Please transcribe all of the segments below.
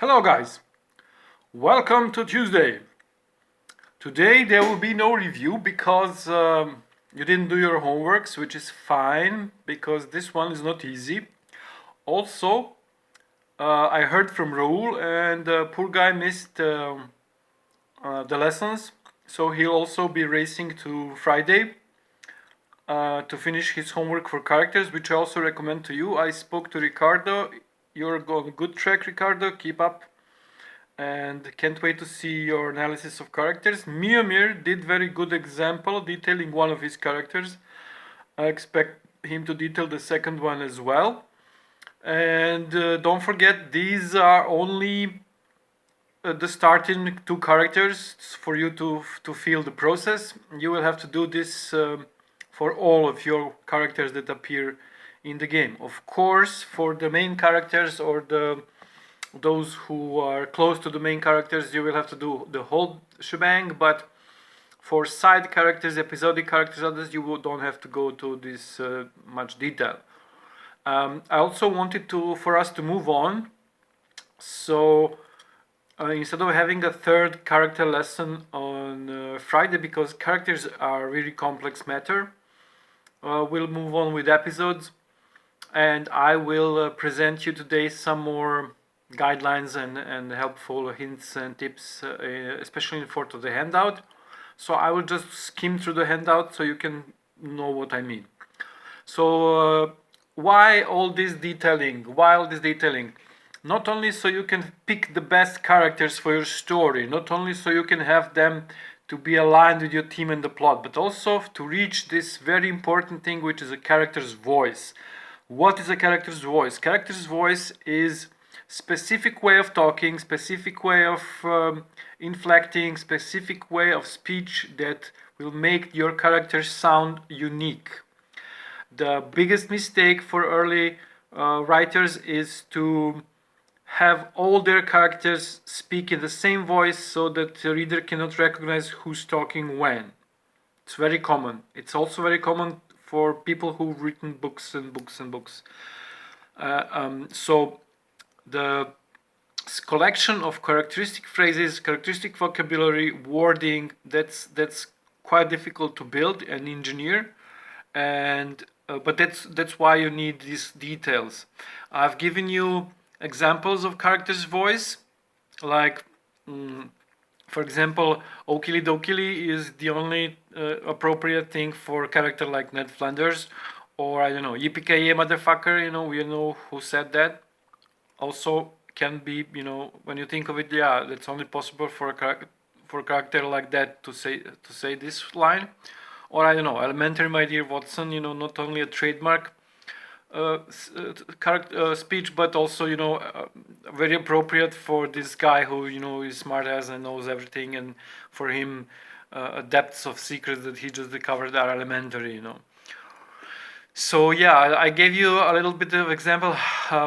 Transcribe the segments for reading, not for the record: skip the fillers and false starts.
Hello guys, welcome to Tuesday. Today there will be no review because you didn't do your homeworks, which is fine because this one is not easy. Also, I heard from Raul and poor guy missed the lessons, so he'll also be racing to Friday to finish his homework for characters, which I also recommend to you. I spoke to Ricardo. You're on a good track, Ricardo. Keep up. And can't wait to see your analysis of characters. Miomir did very good example detailing one of his characters. I expect him to detail the second one as well. And don't forget, these are only the starting two characters for you to feel the process. You will have to do this for all of your characters that appear in the game. Of course, for the main characters or those who are close to the main characters, you will have to do the whole shebang, but for side characters, episodic characters, others, you don't have to go to this much detail. I also wanted for us to move on, so instead of having a third character lesson on Friday, because characters are really complex matter, we'll move on with episodes, and I will present you today some more guidelines and helpful hints and tips, especially in form of the handout. So I will just skim through the handout so you can know what I mean. So why all this detailing? Why all this detailing? Not only so you can pick the best characters for your story, not only so you can have them to be aligned with your team and the plot, but also to reach this very important thing, which is a character's voice. What is a character's voice? Character's voice is specific way of talking, specific way of inflecting, specific way of speech that will make your character sound unique. The biggest mistake for early writers is to have all their characters speak in the same voice so that the reader cannot recognize who's talking when. It's very common. It's also very common for people who've written books and books and books. So the collection of characteristic phrases, characteristic vocabulary, wording, that's quite difficult to build and engineer, and but that's why you need these details. I've given you examples of characters' voice, like for example, Okili Dokili is the only appropriate thing for a character like Ned Flanders, or I don't know, Yippee motherfucker, we know who said that. Also can be, when you think of it, yeah, that's only possible for a character like that to say this line. Or I don't know, elementary, my dear Watson, not only a trademark speech, but also very appropriate for this guy who is smart as and knows everything, and for him depths of secrets that he just discovered are elementary. So yeah, I gave you a little bit of example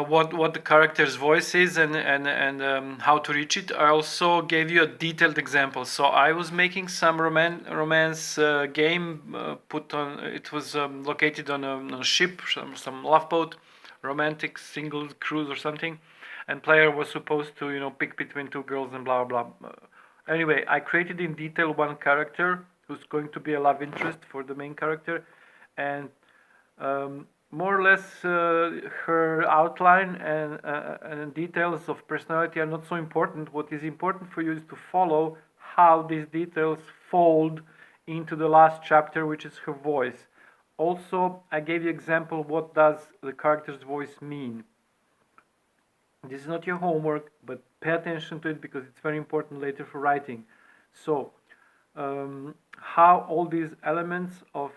what the character's voice is and how to reach it. I also gave you a detailed example. So I was making some romance game it was located on a ship, some love boat, romantic single cruise or something, and player was supposed to pick between two girls and blah blah blah. Anyway, I created in detail one character who's going to be a love interest for the main character, and more or less her outline and details of personality are not so important. What is important for you is to follow how these details fold into the last chapter, which is her voice. Also, I gave you example what does the character's voice mean. This is not your homework, but pay attention to it because it's very important later for writing. So how all these elements of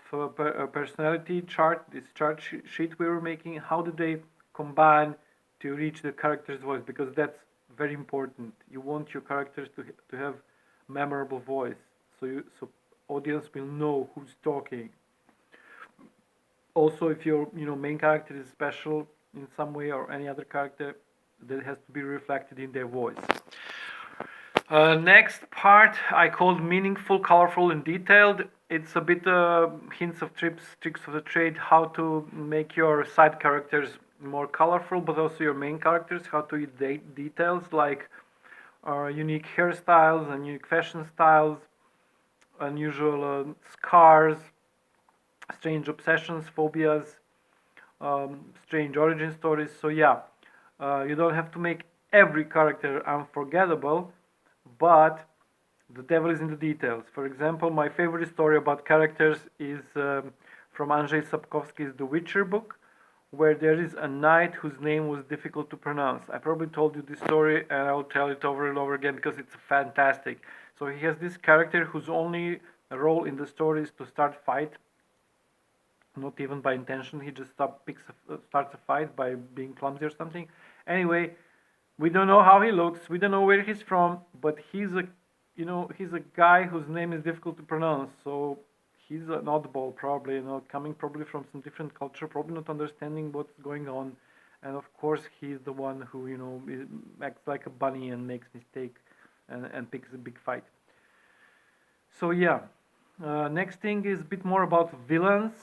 personality chart, this chart sheet we were making, how do they combine to reach the character's voice? Because that's very important. You want your characters to have memorable voice, so audience will know who's talking. Also, if your main character is special in some way or any other character, that has to be reflected in their voice. Next part I called meaningful, colorful, and detailed. It's a bit hints of tricks of the trade, how to make your side characters more colorful, but also your main characters, how to eat details like unique hairstyles and unique fashion styles, unusual scars, strange obsessions, phobias, strange origin stories. So yeah, you don't have to make every character unforgettable, but the devil is in the details. For example, my favorite story about characters is from Andrzej Sapkowski's The Witcher book, where there is a knight whose name was difficult to pronounce. I probably told you this story and I'll tell it over and over again because it's fantastic. So he has this character whose only role in the story is to start fight, not even by intention. He just starts a fight by being clumsy or something. Anyway, we don't know how he looks. We don't know where he's from, but he's a guy whose name is difficult to pronounce. So he's an oddball, probably, coming probably from some different culture, probably not understanding what's going on. And of course, he's the one who, acts like a bunny and makes mistake and picks a big fight. So yeah, next thing is a bit more about villains.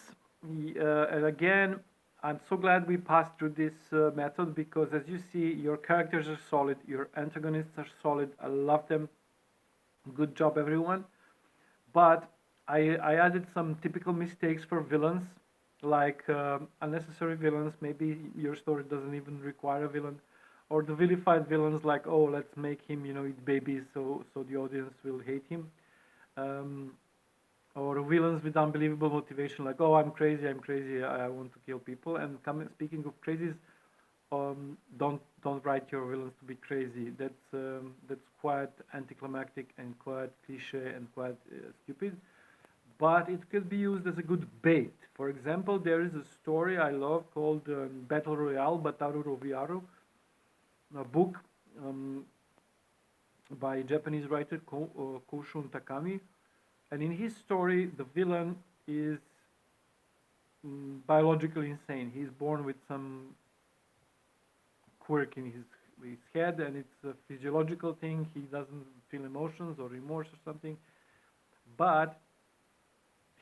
And again, I'm so glad we passed through this method because as you see, your characters are solid, your antagonists are solid. I love them. Good job, everyone. But I added some typical mistakes for villains, like unnecessary villains. Maybe your story doesn't even require a villain, or the vilified villains, like, oh, let's make him, eat babies, so the audience will hate him. Or villains with unbelievable motivation, like, oh, I'm crazy, I want to kill people. And speaking of crazies, don't write your villains to be crazy. That's quite anticlimactic and quite cliche and quite stupid. But it could be used as a good bait. For example, there is a story I love called Battle Royale, Bataru Roviaru, a book by Japanese writer Koshun Takami. And in his story, the villain is biologically insane. He's born with some quirk in his head, and it's a physiological thing. He doesn't feel emotions or remorse or something. But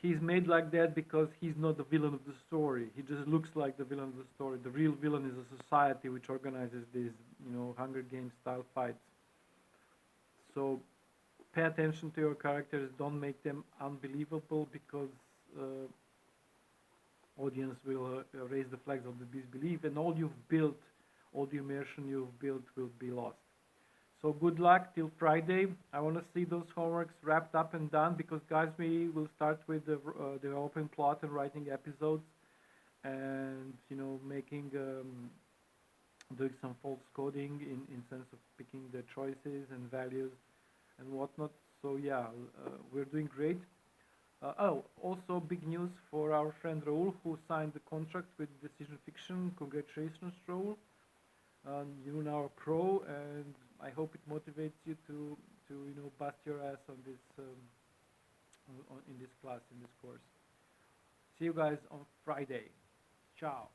he's made like that because he's not the villain of the story. He just looks like the villain of the story. The real villain is a society which organizes these, Hunger Games style fights. So pay attention to your characters. Don't make them unbelievable because audience will raise the flags of the disbelief, and all you've built, all the immersion you've built will be lost. So good luck till Friday. I want to see those homeworks wrapped up and done because, guys, we will start with the developing plot and writing episodes, and doing some false coding in sense of picking the choices and values and whatnot. So yeah, we're doing great. Also big news for our friend Raul, who signed the contract with DecisionFiction. Congratulations, Raul. You're now a pro, and I hope it motivates you to bust your ass on this in this class, in this course. See you guys on Friday. Ciao.